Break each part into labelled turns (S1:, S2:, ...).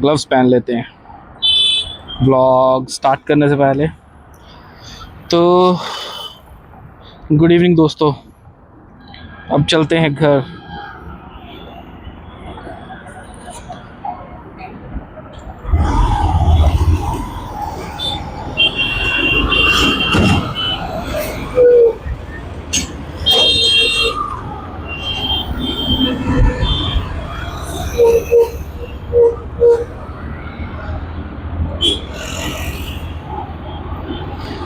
S1: Gloves पहन लेते हैं व्लॉग स्टार्ट करने से पहले। तो गुड इवनिंग दोस्तों, अब चलते हैं घर।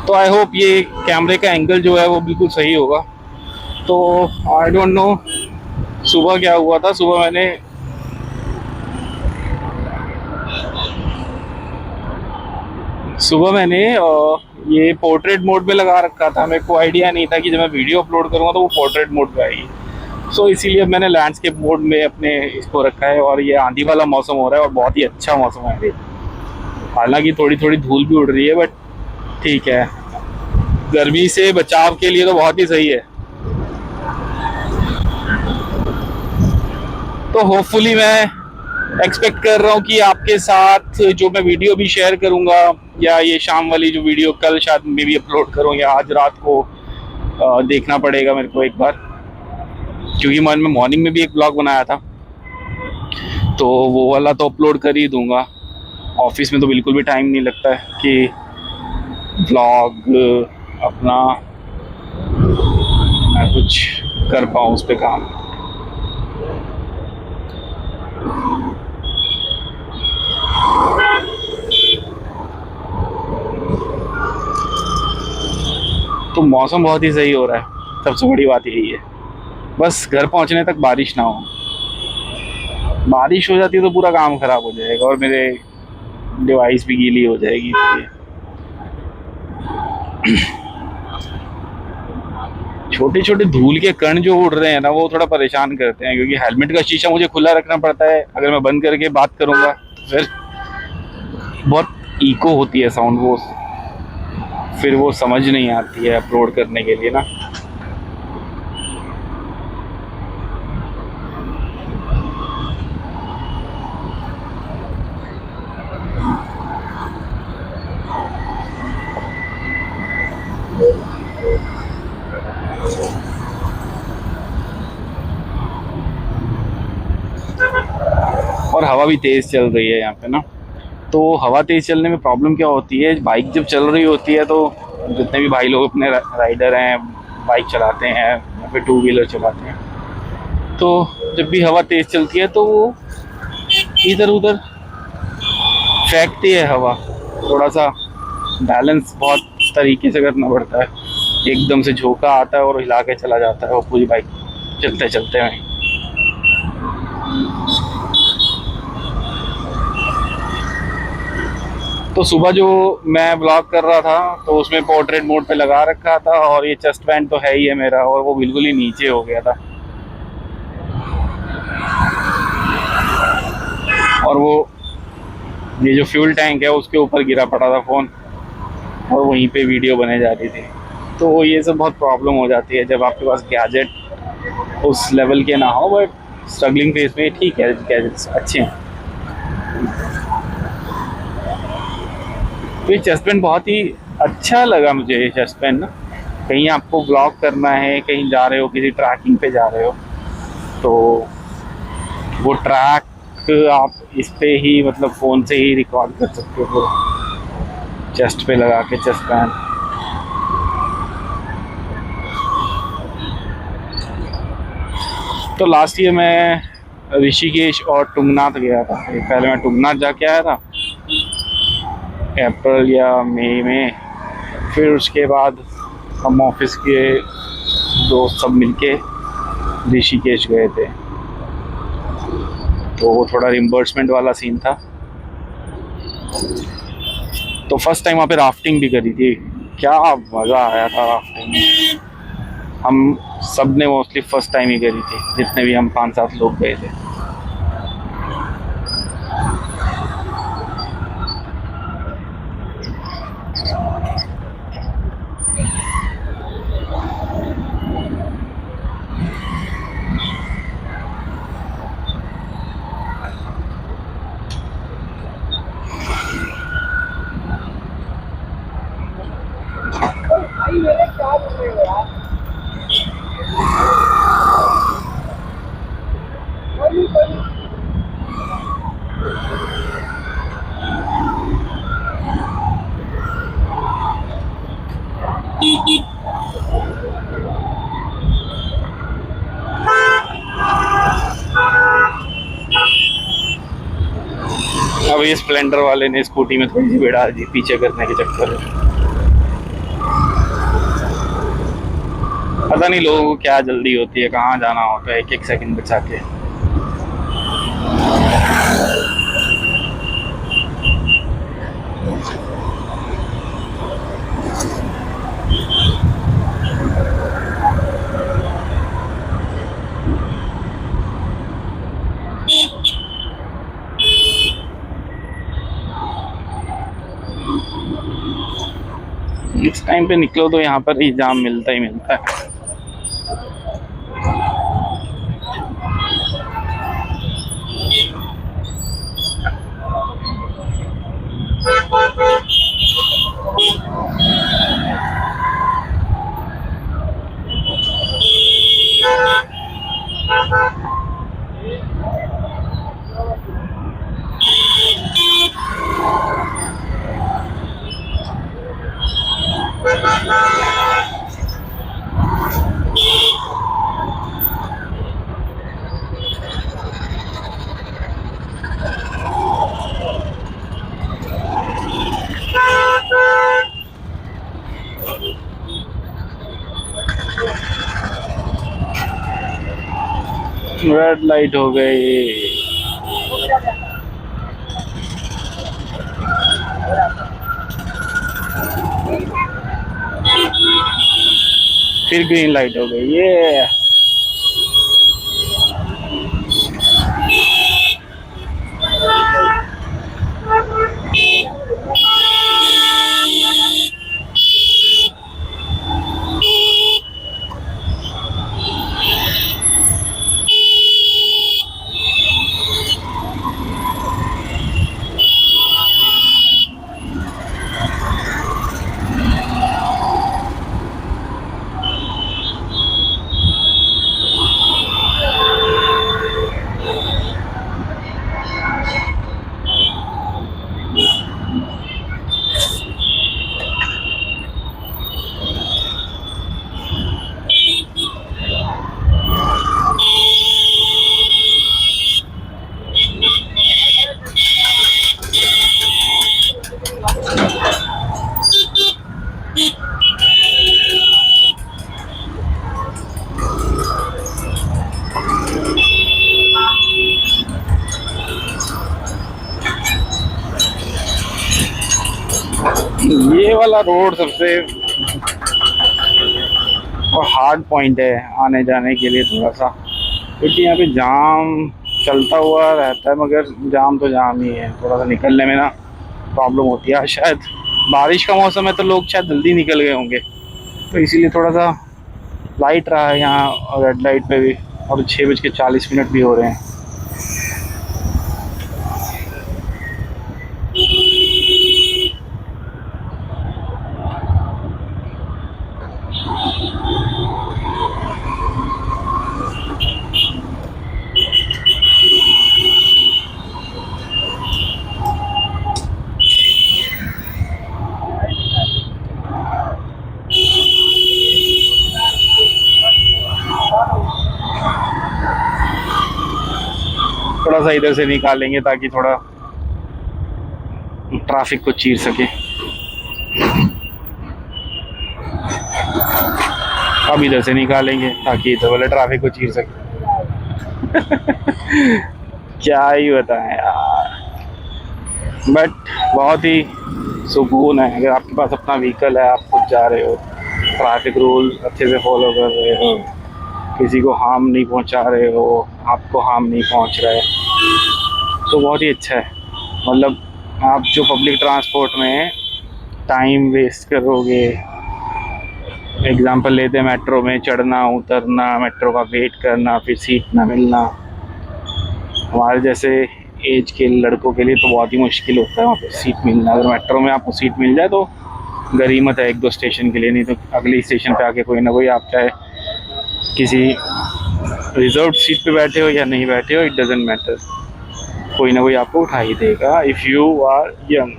S1: तो आई होप ये कैमरे का एंगल जो है वो बिल्कुल सही होगा। तो आई डोंट नो सुबह क्या हुआ था। सुबह मैंने ये पोर्ट्रेट मोड में लगा रखा था। मेरे को आइडिया नहीं था कि जब मैं वीडियो अपलोड करूँगा तो वो पोर्ट्रेट मोड पे आएगी। सो इसीलिए मैंने लैंडस्केप मोड में अपने इसको रखा है। और ये आंधी वाला मौसम हो रहा है और बहुत ही अच्छा मौसम है अभी। हालांकि थोड़ी थोड़ी धूल भी उड़ रही है, बट ठीक है, गर्मी से बचाव के लिए तो बहुत ही सही है। तो होपफुली मैं एक्सपेक्ट कर रहा हूँ कि आपके साथ जो मैं वीडियो भी शेयर करूँगा, या ये शाम वाली जो वीडियो कल शायद मैं भी अपलोड करूँ या आज रात को, देखना पड़ेगा मेरे को एक बार, क्योंकि मैं मॉर्निंग में भी एक ब्लॉग बनाया था तो वो वाला तो अपलोड कर ही दूंगा। ऑफिस में तो बिल्कुल भी टाइम नहीं लगता है कि ब्लॉग अपना मैं कुछ कर पाऊँ उस पर काम। तो मौसम बहुत ही सही हो रहा है, सबसे बड़ी बात यही है। बस घर पहुंचने तक बारिश ना हो। बारिश हो जाती है तो पूरा काम खराब हो जाएगा और मेरे डिवाइस भी गीली हो जाएगी इसलिए। छोटे छोटे धूल के कण जो उड़ रहे हैं ना वो थोड़ा परेशान करते हैं, क्योंकि हेलमेट का शीशा मुझे खुला रखना पड़ता है। अगर मैं बंद करके बात करूंगा तो फिर बहुत इको होती है साउंड, वो फिर वो समझ नहीं आती है अपलोड करने के लिए ना। और हवा भी तेज चल रही है यहाँ पे ना। तो हवा तेज चलने में प्रॉब्लम क्या होती है, बाइक जब चल रही होती है तो जितने भी भाई लोग अपने राइडर हैं, बाइक चलाते हैं या फिर टू व्हीलर चलाते हैं, तो जब भी हवा तेज चलती है तो वो इधर उधर फेंकती है हवा। थोड़ा सा बैलेंस बहुत तरीके से करना पड़ता है। एकदम से झोंका आता है और हिला के चला जाता है वो पूरी बाइक चलते चलते में। तो सुबह जो मैं ब्लॉग कर रहा था तो उसमें पोर्ट्रेट मोड पे लगा रखा था, और ये चेस्ट बैंड तो है ही है मेरा, और वो बिल्कुल ही नीचे हो गया था। और वो ये जो फ्यूल टैंक है उसके ऊपर गिरा पड़ा था फ़ोन, और वहीं पे वीडियो बने जा रही थी। तो ये सब बहुत प्रॉब्लम हो जाती है जब आपके पास गैजेट उस लेवल के ना हो। बट स्ट्रगलिंग फेज में ठीक है, गैजेट्स अच्छे हैं। तो ये चेस्ट बैंड बहुत ही अच्छा लगा मुझे। ये चेस्ट बैंड ना, कहीं आपको ब्लॉग करना है, कहीं जा रहे हो, किसी ट्रैकिंग पे जा रहे हो, तो वो ट्रैक आप इस पे ही मतलब फ़ोन से ही रिकॉर्ड कर सकते हो चेस्ट पे लगा के चेस्ट बैंड। तो लास्ट ईयर मैं ऋषिकेश और तुंगनाथ गया था। पहले मैं तुंगनाथ जाके आया था अप्रैल या मई में। फिर उसके बाद हम ऑफिस के दोस्त सब मिलके ऋषिकेश गए थे। तो वो थोड़ा रिम्बर्समेंट वाला सीन था। तो फर्स्ट टाइम वहाँ पे राफ्टिंग भी करी थी। क्या मज़ा आया था राफ्टिंग में। हम सब ने मोस्टली फर्स्ट टाइम ही करी थी, जितने भी हम 5-7 लोग गए थे। अब ये स्प्लेंडर वाले ने स्कूटी में थोड़ी सी बिड़ा दी पीछे करने के चक्कर में। पता नहीं लोगों को क्या जल्दी होती है, कहाँ जाना होता है एक एक सेकंड बचा के। इस टाइम पे निकलो तो यहाँ पर ही जाम मिलता ही मिलता है। रेड लाइट हो गई। फिर ग्रीन लाइट हो गई। ये ये वाला रोड सबसे और हार्ड पॉइंट है आने जाने के लिए थोड़ा सा, क्योंकि यहाँ पे जाम चलता हुआ रहता है, मगर जाम तो जाम ही है, थोड़ा सा निकलने में ना प्रॉब्लम होती है। शायद बारिश का मौसम है तो लोग शायद जल्दी निकल गए होंगे, तो इसीलिए थोड़ा सा लाइट रहा है यहाँ रेड लाइट पे भी। और 6:40 भी हो रहे हैं। थोड़ा सा इधर से निकालेंगे ताकि थोड़ा ट्रैफिक को चीर सके। अब इधर से निकालेंगे ताकि इधर वाले ट्रैफिक को चीर सके। क्या ही बताएं यार, बट बहुत ही सुकून है अगर आपके पास अपना व्हीकल है, आप खुद जा रहे हो, ट्रैफिक रूल अच्छे से फॉलो कर रहे हो, किसी को हार्म नहीं पहुंचा रहे हो, आपको हार्म नहीं पहुंच रहा है, तो बहुत ही अच्छा है। मतलब आप जो पब्लिक ट्रांसपोर्ट में टाइम वेस्ट करोगे, एग्जांपल लेते हैं मेट्रो में चढ़ना उतरना, मेट्रो का वेट करना, फिर सीट ना मिलना, हमारे जैसे एज के लड़कों के लिए तो बहुत ही मुश्किल होता है वहाँ पे सीट मिलना। अगर मेट्रो में आपको सीट मिल जाए तो गरीमत है 1-2 स्टेशन के लिए, नहीं तो अगले स्टेशन पे आके कोई ना कोई, आप चाहे किसी रिजर्व सीट पे बैठे हो या नहीं बैठे हो, इट डजेंट मैटर, कोई ना कोई आपको उठा ही देगा इफ़ यू आर यंग।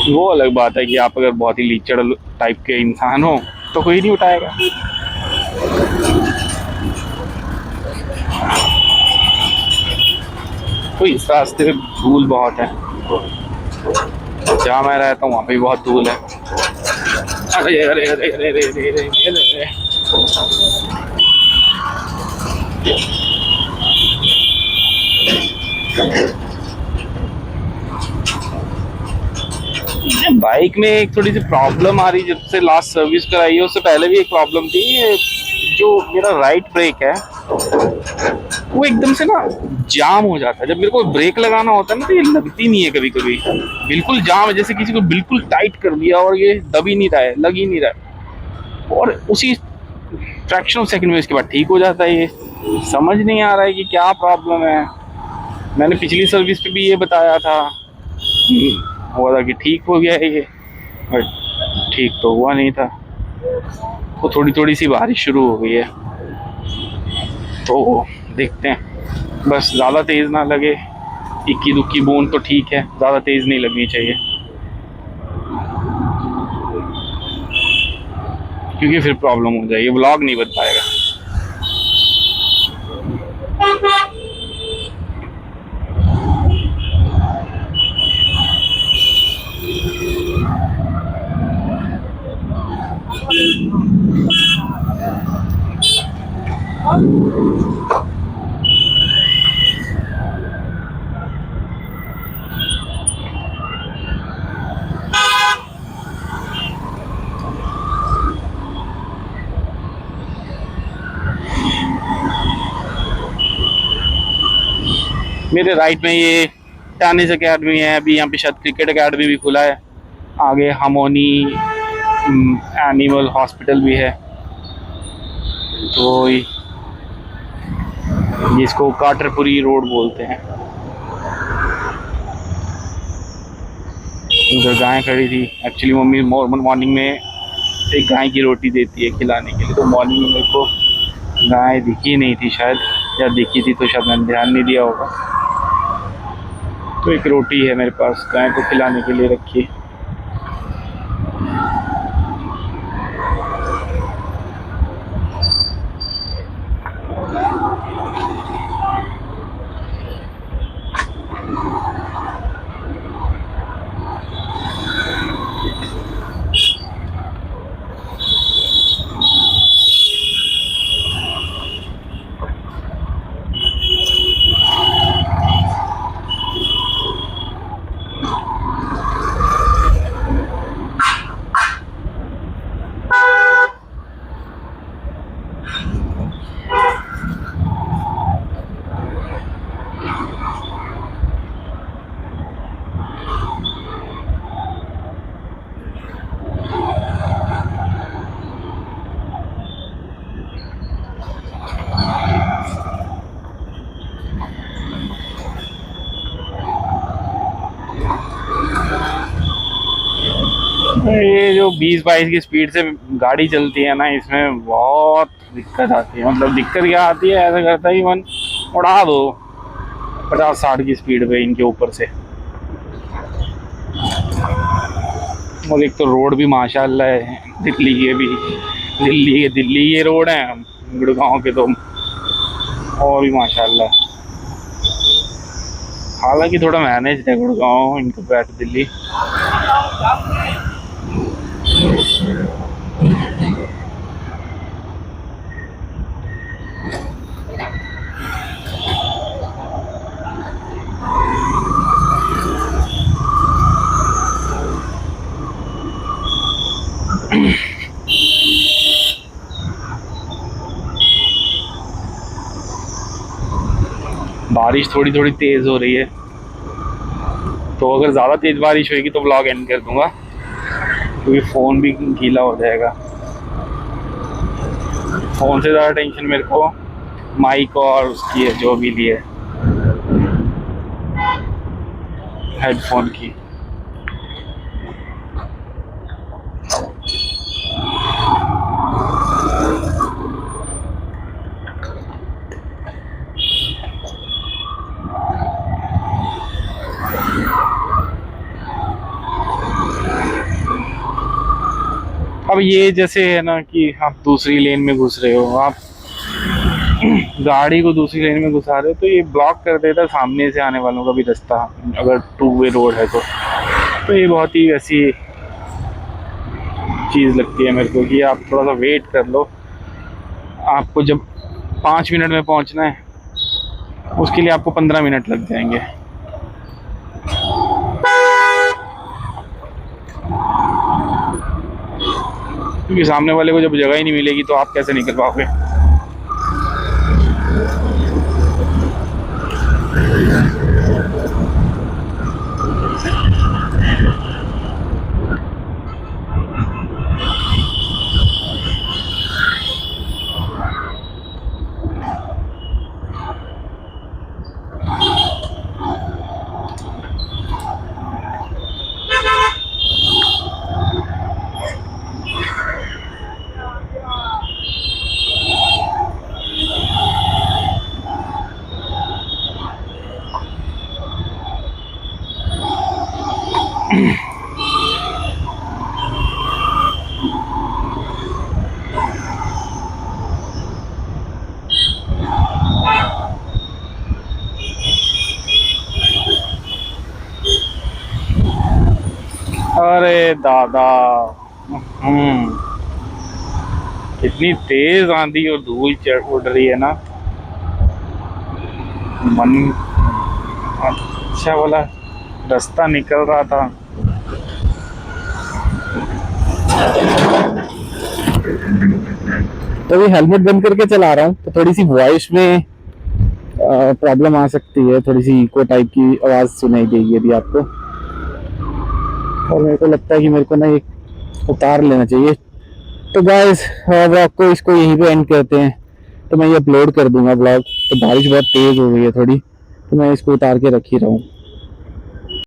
S1: वो अलग बात है कि आप अगर बहुत ही लीचड़ टाइप के इंसान हो तो कोई नहीं उठाएगा। तो इस रास्ते पे धूल बहुत है, जहाँ मैं रहता हूँ वहाँ पे भी बहुत धूल है। अरे अरे अरे अरे अरे अरे अरे अरे अरे। बाइक में एक थोड़ी सी प्रॉब्लम आ रही, जब से लास्ट सर्विस कराई है उससे पहले भी एक प्रॉब्लम थी। ये जो मेरा राइट ब्रेक है वो एकदम से ना जाम हो जाता है। जब मेरे को ब्रेक लगाना होता है ना तो ये लगती नहीं है कभी कभी, बिल्कुल जाम है, जैसे किसी को बिल्कुल टाइट कर दिया और ये दब ही नहीं रहा है, लग ही नहीं रहा है। और उसी फ्रैक्शन ऑफ सेकंड में इसके बाद ठीक हो जाता है। ये समझ नहीं आ रहा है कि क्या प्रॉब्लम है। मैंने पिछली सर्विस पे भी ये बताया था, हुआ था कि ठीक हो गया है ये, बट ठीक तो हुआ नहीं था। तो थोड़ी थोड़ी सी बारिश शुरू हो गई है, तो देखते हैं, बस ज़्यादा तेज़ ना लगे, इक्की दुक्की बूंद तो ठीक है, ज़्यादा तेज़ नहीं लगनी चाहिए, क्योंकि फिर प्रॉब्लम हो जाएगी, व्लॉग नहीं बन पाएगा। मेरे राइट में ये टेनिस एकेडमी है, अभी यहाँ पे शायद क्रिकेट एकेडमी भी खुला है। आगे हार्मोनी एनिमल हॉस्पिटल भी है। तो जिसको काटरपुरी रोड बोलते हैं। उधर गाय खड़ी थी, एक्चुअली मम्मी मॉर्निंग में एक गाय की रोटी देती है खिलाने के लिए, तो मॉर्निंग में मेरे को गाय दिखी नहीं थी शायद, या दिखी थी तो शायद मैंने ध्यान नहीं दिया होगा। तो एक रोटी है मेरे पास गाय को खिलाने के लिए रखी। ये जो 20-22 की स्पीड से गाड़ी चलती है ना, इसमें बहुत दिक्कत आती है। मतलब दिक्कत क्या आती है, ऐसा करता है मन उड़ा दो 50-60 की स्पीड पे इनके ऊपर से। और एक तो रोड भी माशाल्लाह है दिल्ली के भी, दिल्ली के रोड हैं, गुड़गांव के तो और भी माशाल्लाह। हालांकि थोड़ा मैनेज है गुड़गांव इनको बैठ दिल्ली। बारिश थोड़ी थोड़ी तेज हो रही है, तो अगर ज़्यादा तेज बारिश होगी तो ब्लॉग एंड कर दूंगा, क्योंकि फ़ोन भी गीला हो जाएगा। फ़ोन से ज़्यादा टेंशन मेरे को माइक और उसकी है, जो भी लिए हेडफोन की। अब ये जैसे है ना कि आप दूसरी लेन में घुस रहे हो, आप गाड़ी को दूसरी लेन में घुसा रहे हो तो ये ब्लॉक कर देता है सामने से आने वालों का भी रास्ता, अगर टू वे रोड है तो ये बहुत ही ऐसी चीज़ लगती है मेरे को कि आप थोड़ा सा वेट कर लो। आपको जब 5 मिनट में पहुंचना है, उसके लिए आपको 15 मिनट लग जाएंगे। क्योंकि सामने वाले को जब जगह ही नहीं मिलेगी तो आप कैसे निकल पाओगे। अरे दादा, इतनी तेज आंधी और धूल उड़ रही है ना, मन अच्छा वाला रास्ता निकल रहा था।
S2: तो अभी हेलमेट बंद करके चला रहा हूँ तो थोड़ी सी वॉइस में प्रॉब्लम आ सकती है, थोड़ी सी इको टाइप की आवाज़ सुनाई देगी यदि आपको। और मेरे को लगता है कि मेरे को ना एक उतार लेना चाहिए। तो गाइस अब आपको इसको यहीं पे एंड करते हैं। तो मैं ये अपलोड कर दूंगा ब्लॉग। तो बारिश बहुत तेज़ हो गई है थोड़ी, तो मैं इसको उतार के रख ही रहा हूँ।